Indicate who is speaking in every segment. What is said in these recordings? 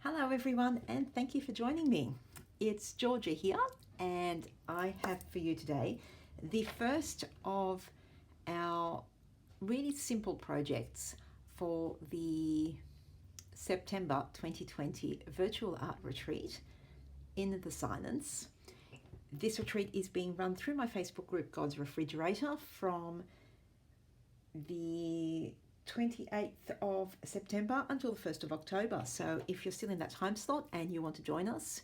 Speaker 1: Hello everyone, and thank you for joining me. It's Georgia here, and I have for you today the first of our really simple projects for the September 2020 virtual art retreat in the silence. This retreat is being run through my Facebook group God's Refrigerator from the 28th of September until the 1st of October. So if you're still in that time slot and you want to join us,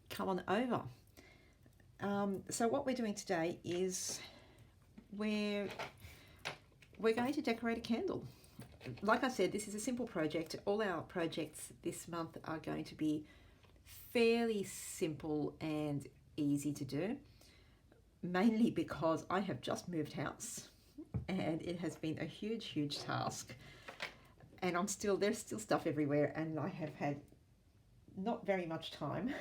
Speaker 1: come on over. So what we're doing today is we're going to decorate a candle. Like I said, this is a simple project. All our projects this month are going to be fairly simple and easy to do, mainly because I have just moved house and it has been a huge task, and there's still stuff everywhere, and I have had not very much time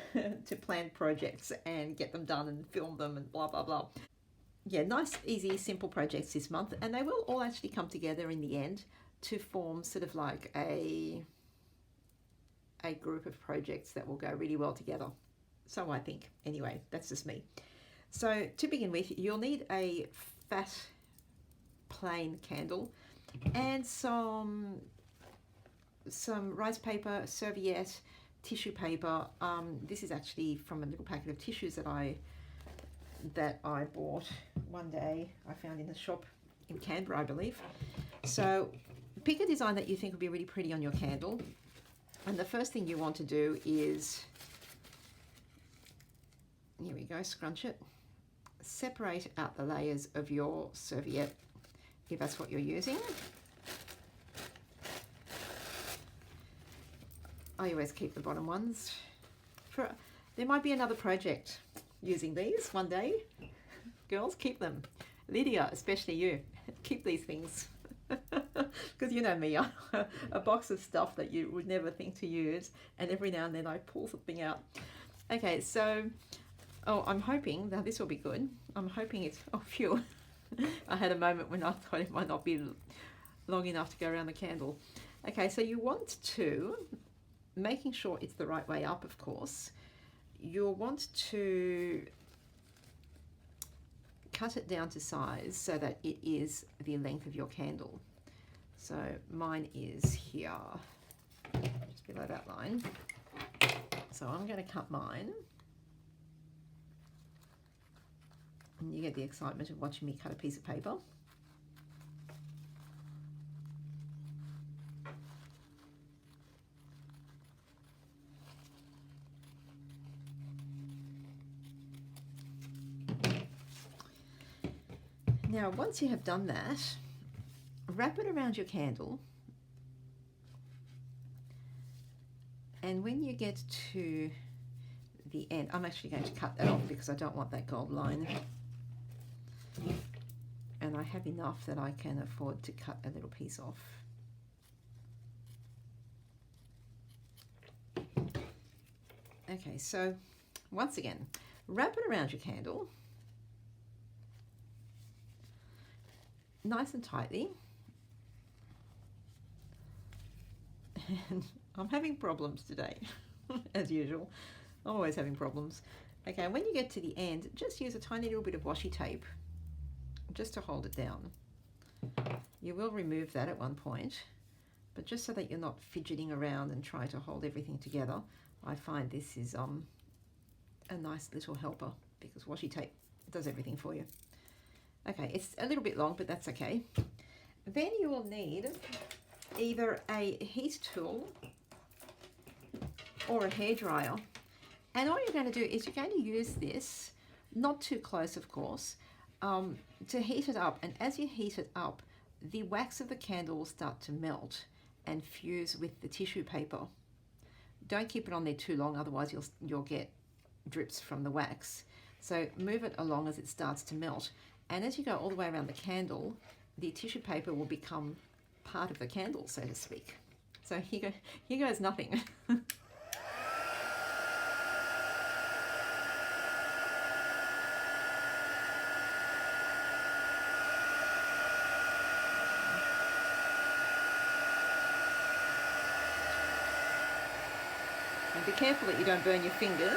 Speaker 1: to plan projects and get them done and film them and blah blah blah. Yeah, nice easy simple projects this month, and they will all actually come together in the end to form sort of like a group of projects that will go really well together. So I think, anyway, that's just me. So to begin with, you'll need a fat plain candle and some rice paper, serviette, tissue paper. This is actually from a little packet of tissues that I bought one day. I found in the shop in Canberra, I believe. So pick a design that you think would be really pretty on your candle, and the first thing you want to do is, here we go, scrunch it, separate out the layers of your serviette if that's what you're using. I always keep the bottom ones. There might be another project using these one day. Girls, keep them. Lydia, especially you, keep these things. Because you know me, a box of stuff that you would never think to use, and every now and then I pull something out. Okay, so, I'm hoping, now this will be good. I'm hoping it's, phew. I had a moment when I thought it might not be long enough to go around the candle. Okay, so you want to, making sure it's the right way up, of course, you'll want to cut it down to size so that it is the length of your candle. So mine is here, just below that line. So I'm going to cut mine. And you get the excitement of watching me cut a piece of paper. Now, once you have done that, wrap it around your candle. And when you get to the end, I'm actually going to cut that off because I don't want that gold line. And I have enough that I can afford to cut a little piece off. Okay, so once again, wrap it around your candle, nice and tightly. And I'm having problems today, as usual. I'm always having problems. Okay, when you get to the end, just use a tiny little bit of washi tape just to hold it down. You will remove that at one point, but just so that you're not fidgeting around and trying to hold everything together, I find this is a nice little helper because washi tape does everything for you. Okay, it's a little bit long, but that's okay. Then you will need either a heat tool or a hairdryer. And all you're going to do is you're going to use this, not too close of course, to heat it up. And as you heat it up, the wax of the candle will start to melt and fuse with the tissue paper. Don't keep it on there too long, otherwise you'll get drips from the wax. So move it along as it starts to melt. And as you go all the way around the candle, the tissue paper will become part of the candle, so to speak. So here goes nothing. And be careful that you don't burn your fingers.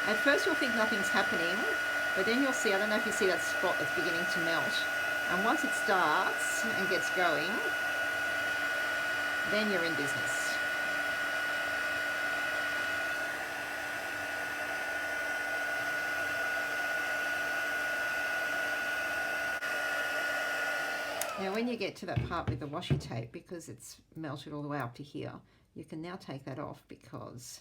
Speaker 1: At first you'll think nothing's happening, but then you'll see, I don't know if you see that spot that's beginning to melt. And once it starts and gets going, then you're in business. Now when you get to that part with the washi tape, because it's melted all the way up to here, you can now take that off because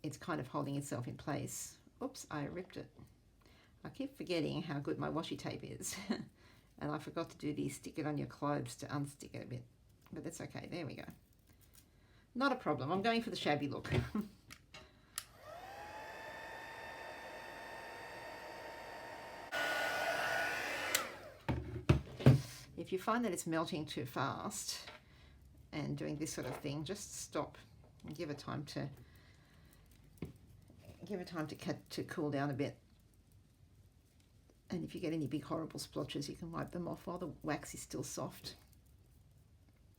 Speaker 1: it's kind of holding itself in place. Oops, I ripped it. I keep forgetting how good my washi tape is. And I forgot to do the stick it on your clothes to unstick it a bit. But that's okay, there we go. Not a problem, I'm going for the shabby look. If you find that it's melting too fast and doing this sort of thing, just stop and give it time to cool down a bit. And if you get any big horrible splotches, you can wipe them off while the wax is still soft.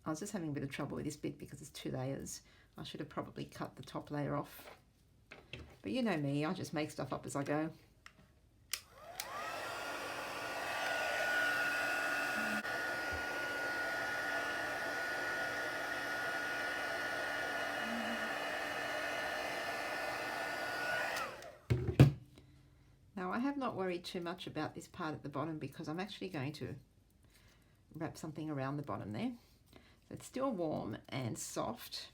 Speaker 1: I was just having a bit of trouble with this bit because it's 2 layers. I should have probably cut the top layer off. But you know me, I just make stuff up as I go. Now I have not worried too much about this part at the bottom because I'm actually going to wrap something around the bottom there. So it's still warm and soft.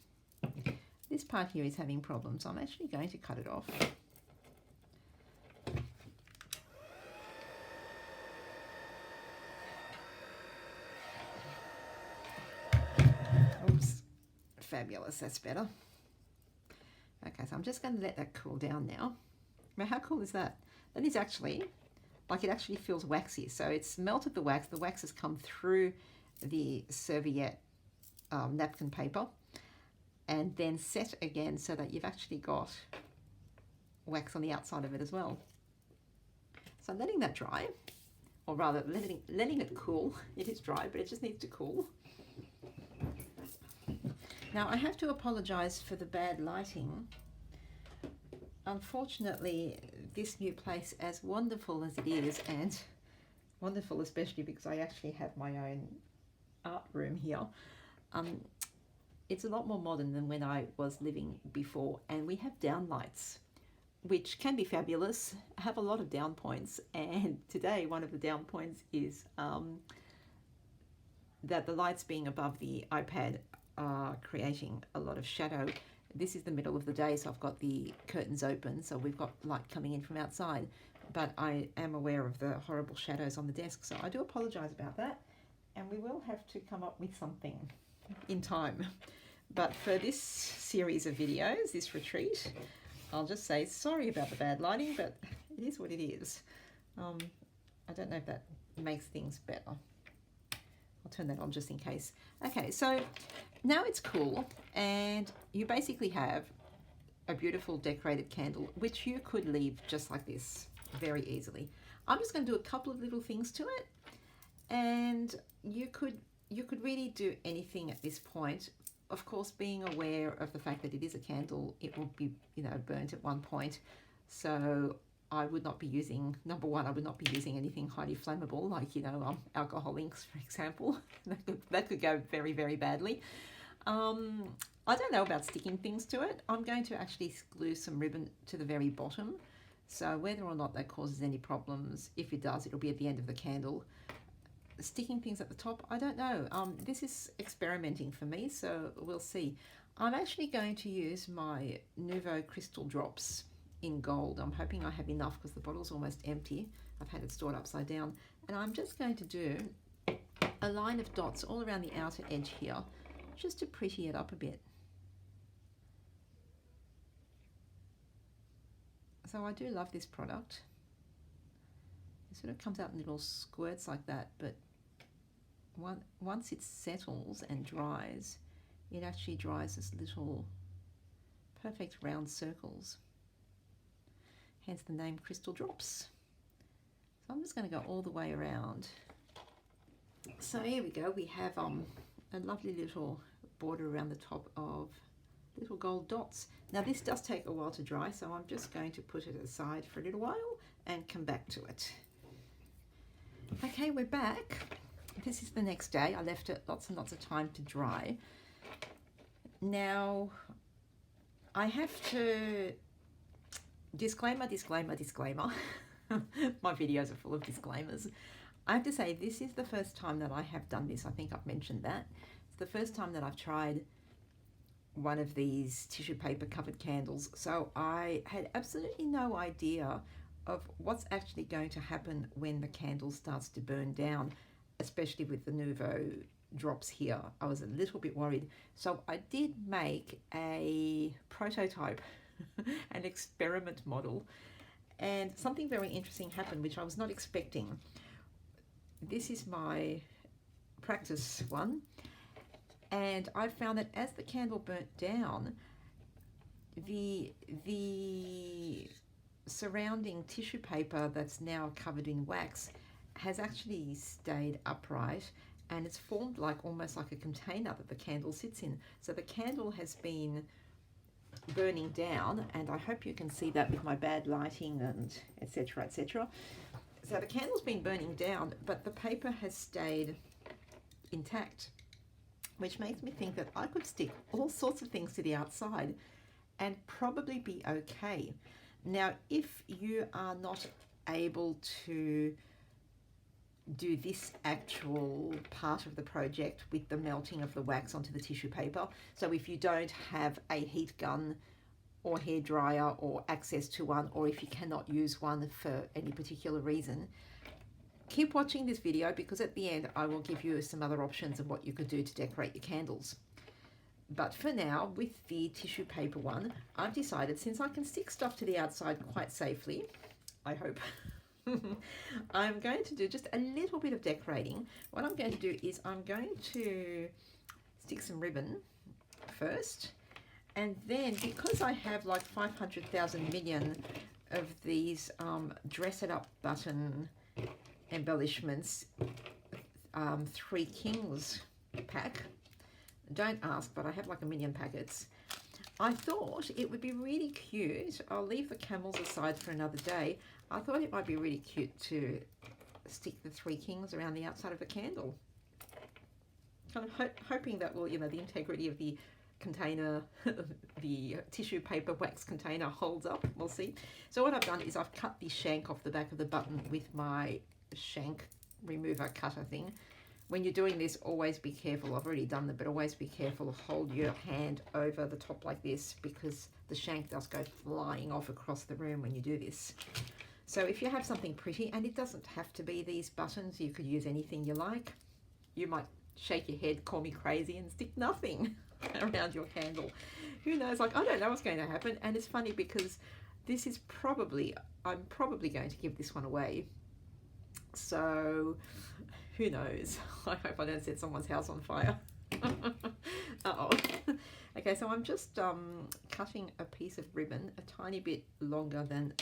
Speaker 1: This part here is having problems. I'm actually going to cut it off. Oops, fabulous, that's better. Okay, so I'm just going to let that cool down now. Now how cool is that? That is actually, like it actually feels waxy. So it's melted the wax has come through the Serviette napkin paper and then set again so that you've actually got wax on the outside of it as well. So I'm letting that dry, or rather letting it cool. It is dry, but it just needs to cool. Now I have to apologize for the bad lighting. Unfortunately, this new place, as wonderful as it is, and wonderful especially because I actually have my own art room here, it's a lot more modern than when I was living before, and we have downlights, which can be fabulous, have a lot of down points, and today one of the down points is that the lights being above the iPad are creating a lot of shadow. This is the middle of the day, so I've got the curtains open, so we've got light coming in from outside, but I am aware of the horrible shadows on the desk, so I do apologize about that, and we will have to come up with something in time. But for this series of videos, this retreat, I'll just say sorry about the bad lighting, but it is what it is. I don't know if that makes things better. I'll turn that on just in case. Okay, so now it's cool, and you basically have a beautiful decorated candle, which you could leave just like this very easily. I'm just going to do a couple of little things to it, and you could really do anything at this point. Of course, being aware of the fact that it is a candle, it will be, burnt at one point. So I would not be using, number one, I would not be using anything highly flammable, like, alcohol inks, for example. that could go very, very badly. I don't know about sticking things to it. I'm going to actually glue some ribbon to the very bottom. So whether or not that causes any problems, if it does, it'll be at the end of the candle. Sticking things at the top, I don't know. This is experimenting for me, so we'll see. I'm actually going to use my Nouveau Crystal Drops in gold. I'm hoping I have enough because the bottle's almost empty. I've had it stored upside down. And I'm just going to do a line of dots all around the outer edge here, just to pretty it up a bit. So I do love this product. It sort of comes out in little squirts like that, but once it settles and dries, it actually dries as little perfect round circles. Hence the name Crystal Drops. So I'm just going to go all the way around. So here we go. We have a lovely little border around the top of little gold dots. Now this does take a while to dry, so I'm just going to put it aside for a little while and come back to it. Okay, we're back. This is the next day. I left it lots and lots of time to dry. Now I have to disclaimer. My videos are full of disclaimers. I have to say this is the first time that I have done this. I think I've mentioned that. It's the first time that I've tried one of these tissue paper covered candles, so I had absolutely no idea of what's actually going to happen when the candle starts to burn down, especially with the Nouveau drops here. I was a little bit worried, so I did make a prototype an experiment model, and something very interesting happened which I was not expecting. This is my practice one, and I found that as the candle burnt down, the surrounding tissue paper that's now covered in wax has actually stayed upright, and it's formed like almost like a container that the candle sits in. So the candle has been burning down, and I hope you can see that with my bad lighting and etc, etc. So the candle's been burning down, but the paper has stayed intact, which makes me think that I could stick all sorts of things to the outside and probably be okay. Now, if you are not able to do this actual part of the project with the melting of the wax onto the tissue paper, so if you don't have a heat gun or hair dryer or access to one, or if you cannot use one for any particular reason, keep watching this video, because at the end I will give you some other options of what you could do to decorate your candles. But for now, with the tissue paper one, I've decided, since I can stick stuff to the outside quite safely, I hope, I'm going to do just a little bit of decorating. What I'm going to do is I'm going to stick some ribbon first, and then because I have like 500,000 million of these dress it up button embellishments, 3 Kings pack. Don't ask, but I have like 1 million packets. I thought it would be really cute. I'll leave the camels aside for another day. I thought it might be really cute to stick the 3 Kings around the outside of a candle. Kind of hoping that will, you know, the integrity of the container, the tissue paper wax container holds up. We'll see. So what I've done is I've cut the shank off the back of the button with my shank remover cutter thing. When you're doing this, always be careful. I've already done that, but always be careful. Hold your hand over the top like this, because the shank does go flying off across the room when you do this. So if you have something pretty, and it doesn't have to be these buttons, you could use anything you like. You might shake your head, call me crazy, and stick nothing around your candle. Who knows? Like, I don't know what's going to happen. And it's funny because this is probably, I'm probably going to give this one away. So who knows? I hope I don't set someone's house on fire. Uh-oh. Okay, so I'm just cutting a piece of ribbon a tiny bit longer than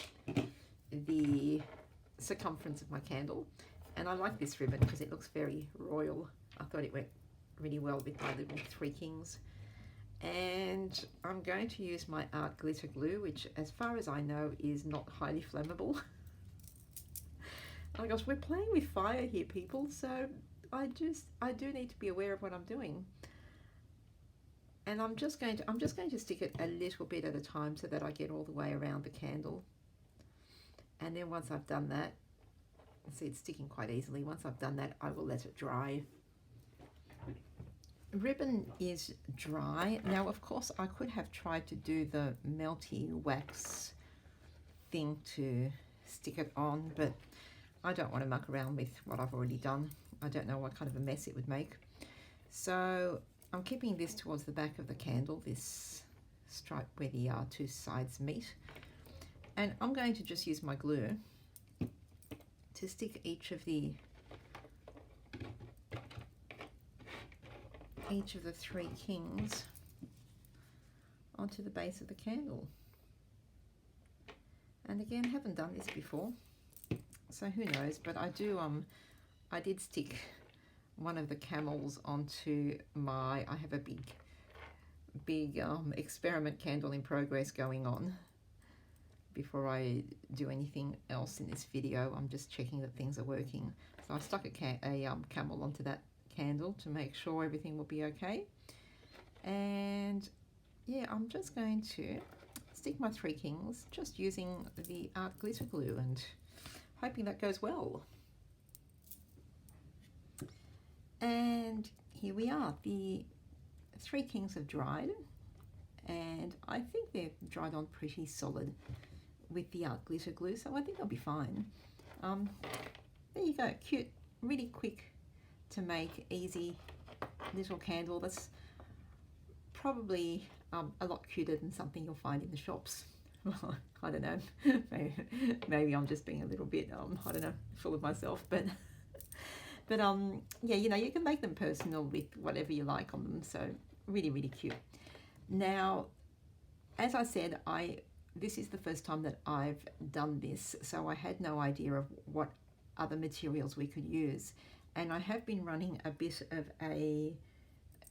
Speaker 1: the circumference of my candle. And I like this ribbon because it looks very royal. I thought it went really well with my little 3 Kings. And I'm going to use my art glitter glue, which as far as I know is not highly flammable. Oh my gosh, we're playing with fire here, people, so I do need to be aware of what I'm doing. And I'm just going to stick it a little bit at a time so that I get all the way around the candle. And then once I've done that, see, it's sticking quite easily. Once I've done that, I will let it dry. Ribbon is dry. Now, of course, I could have tried to do the melty wax thing to stick it on, but I don't want to muck around with what I've already done. I don't know what kind of a mess it would make. So I'm keeping this towards the back of the candle, this stripe where the 2 sides meet. And I'm going to just use my glue to stick each of the 3 Kings onto the base of the candle. And again, haven't done this before, so who knows, but I did stick one of the camels onto my, I have a big experiment candle in progress going on. Before I do anything else in this video, I'm just checking that things are working. So I stuck a camel onto that candle to make sure everything will be okay. And yeah, I'm just going to stick my 3 kings, just using the art glitter glue and hoping that goes well. And here we are. The 3 kings have dried, and I think they've dried on pretty solid with the art glitter glue, so I think they'll be fine. There you go, cute, really quick to make, easy little candle that's probably a lot cuter than something you'll find in the shops. I don't know, maybe I'm just being a little bit, I don't know, full of myself, but yeah, you know, you can make them personal with whatever you like on them, so really, really cute. Now, as I said, this is the first time that I've done this, so I had no idea of what other materials we could use, and I have been running a bit of a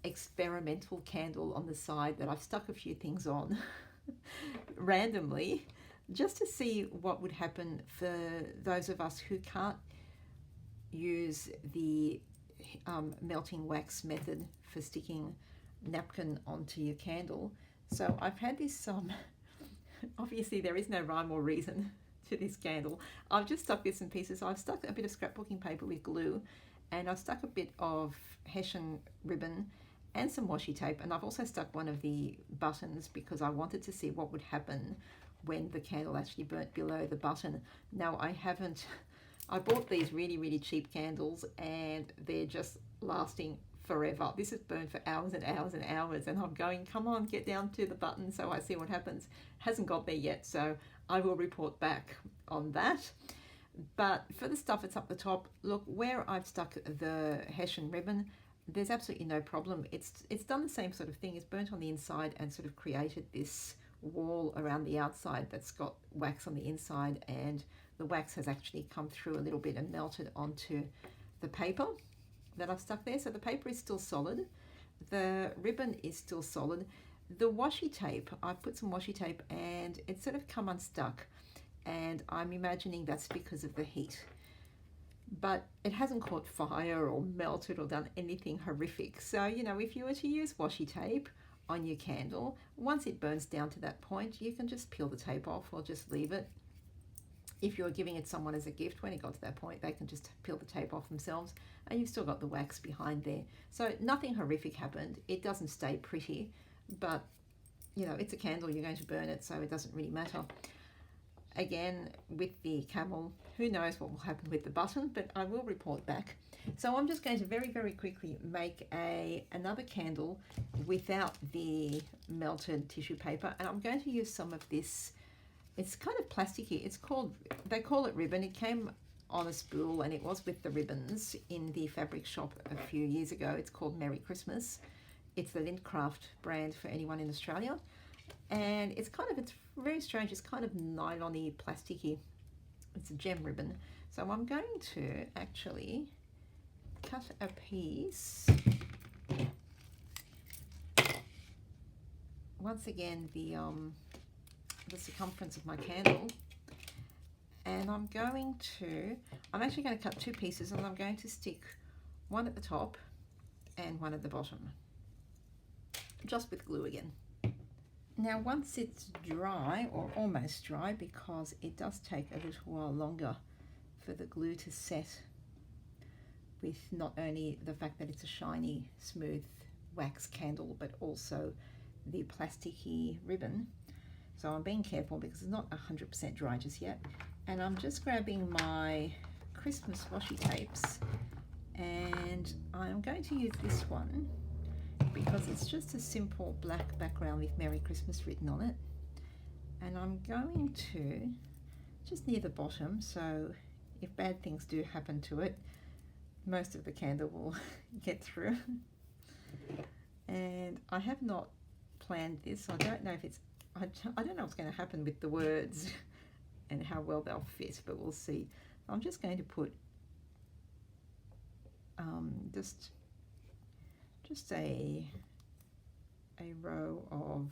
Speaker 1: experimental candle on the side that I've stuck a few things on randomly, just to see what would happen for those of us who can't use the melting wax method for sticking napkin onto your candle. So I've had this obviously there is no rhyme or reason to this candle. I've just stuck bits and pieces. I've stuck a bit of scrapbooking paper with glue, and I've stuck a bit of Hessian ribbon and some washi tape, and I've also stuck one of the buttons because I wanted to see what would happen when the candle actually burnt below the button. Now I bought these really, really cheap candles, and they're just lasting forever. This has burned for hours and hours and hours, and I'm going, come on, get down to the button so I see what happens. Hasn't got there yet, so I will report back on that. But for the stuff that's up the top, look, where I've stuck the Hessian ribbon, there's absolutely no problem. It's done the same sort of thing. It's burnt on the inside and sort of created this wall around the outside that's got wax on the inside, and the wax has actually come through a little bit and melted onto the paper that I've stuck there. So the paper is still solid, the ribbon is still solid. The washi tape, I've put some washi tape and it's sort of come unstuck, and I'm imagining that's because of the heat, but it hasn't caught fire or melted or done anything horrific. So, you know, if you were to use washi tape on your candle, once it burns down to that point, you can just peel the tape off or just leave it. If you're giving it someone as a gift, when it got to that point, they can just peel the tape off themselves, and you've still got the wax behind there. So nothing horrific happened. It doesn't stay pretty, but you know, it's a candle, you're going to burn it, so it doesn't really matter. Again, with the camel, who knows what will happen with the button, but I will report back. So I'm just going to very, very quickly make another candle without the melted tissue paper, and I'm going to use some of this. It's kind of plasticky. They call it ribbon. It came on a spool, and it was with the ribbons in the fabric shop a few years ago. It's called Merry Christmas. It's the Lintcraft brand for anyone in Australia. And it's very strange. It's kind of nylon-y, plasticky. It's a gem ribbon. So I'm going to actually cut a piece. Once again, the circumference of my candle, and I'm actually going to cut 2 pieces, and I'm going to stick one at the top and one at the bottom, just with glue again. Now once it's dry, or almost dry, because it does take a little while longer for the glue to set, with not only the fact that it's a shiny, smooth wax candle, but also the plasticky ribbon. So I'm being careful because it's not 100% dry just yet. And I'm just grabbing my Christmas washi tapes, and I'm going to use this one because it's just a simple black background with Merry Christmas written on it. And I'm going to, just near the bottom, so if bad things do happen to it, most of the candle will get through. And I have not planned this. I don't know if it's, I don't know what's going to happen with the words and how well they'll fit, but we'll see. I'm just going to put just a row of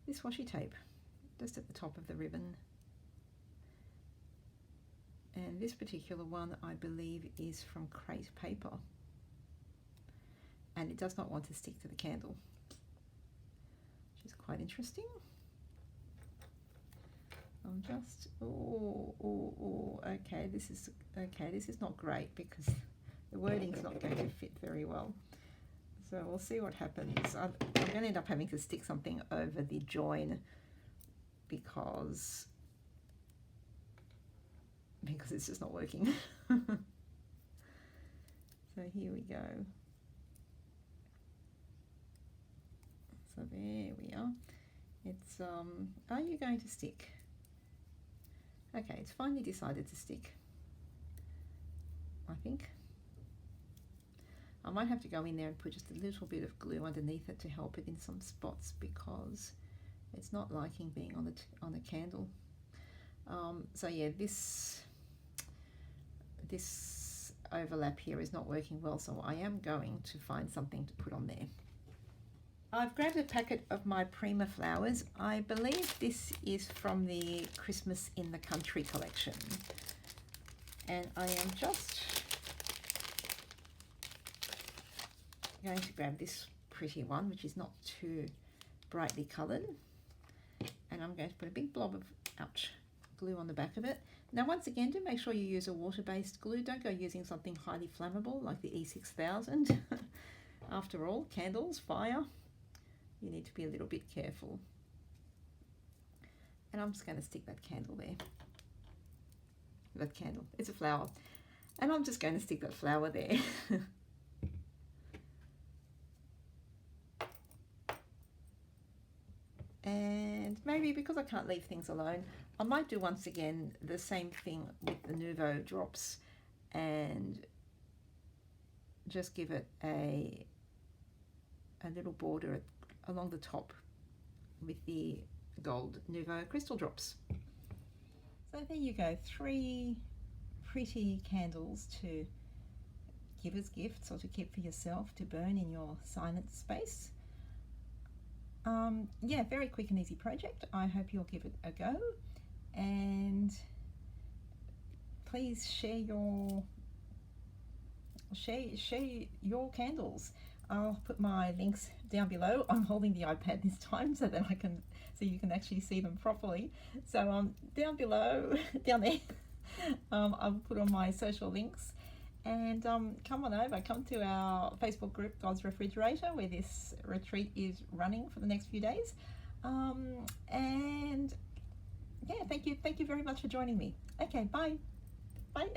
Speaker 1: this washi tape just at the top of the ribbon. And this particular one, I believe, is from Crate Paper, and it does not want to stick to the candle, which is quite interesting. I'm just, okay, this is not great because the wording's not going to fit very well. So we'll see what happens. I'm going to end up having to stick something over the join because it's just not working. So here we go. So there we are. It's are you going to stick? Okay, it's finally decided to stick, I think. I might have to go in there and put just a little bit of glue underneath it to help it in some spots because it's not liking being on the candle. So yeah, this overlap here is not working well, so I am going to find something to put on there. I've grabbed a packet of my Prima flowers. I believe this is from the Christmas in the Country collection, and I am just going to grab this pretty one, which is not too brightly coloured, and I'm going to put a big blob of glue on the back of it. Now once again, do make sure you use a water-based glue. Don't go using something highly flammable like the E6000. After all, candles, fire, you need to be a little bit careful. And I'm just going to stick that candle there. That candle, it's a flower. And I'm just going to stick that flower there. And maybe because I can't leave things alone, I might do once again the same thing with the Nouveau drops and just give it a little border along the top with the gold Nouveau crystal drops. So there you go, 3 pretty candles to give as gifts or to keep for yourself to burn in your silent space. Yeah, very quick and easy project. I hope you'll give it a go, and please share your candles. I'll put my links down below. I'm holding the iPad this time so that you can actually see them properly. So down below, down there, I'll put on my social links. And come on over, come to our Facebook group, God's Refrigerator, where this retreat is running for the next few days. And yeah, thank you very much for joining me. Okay, bye. Bye.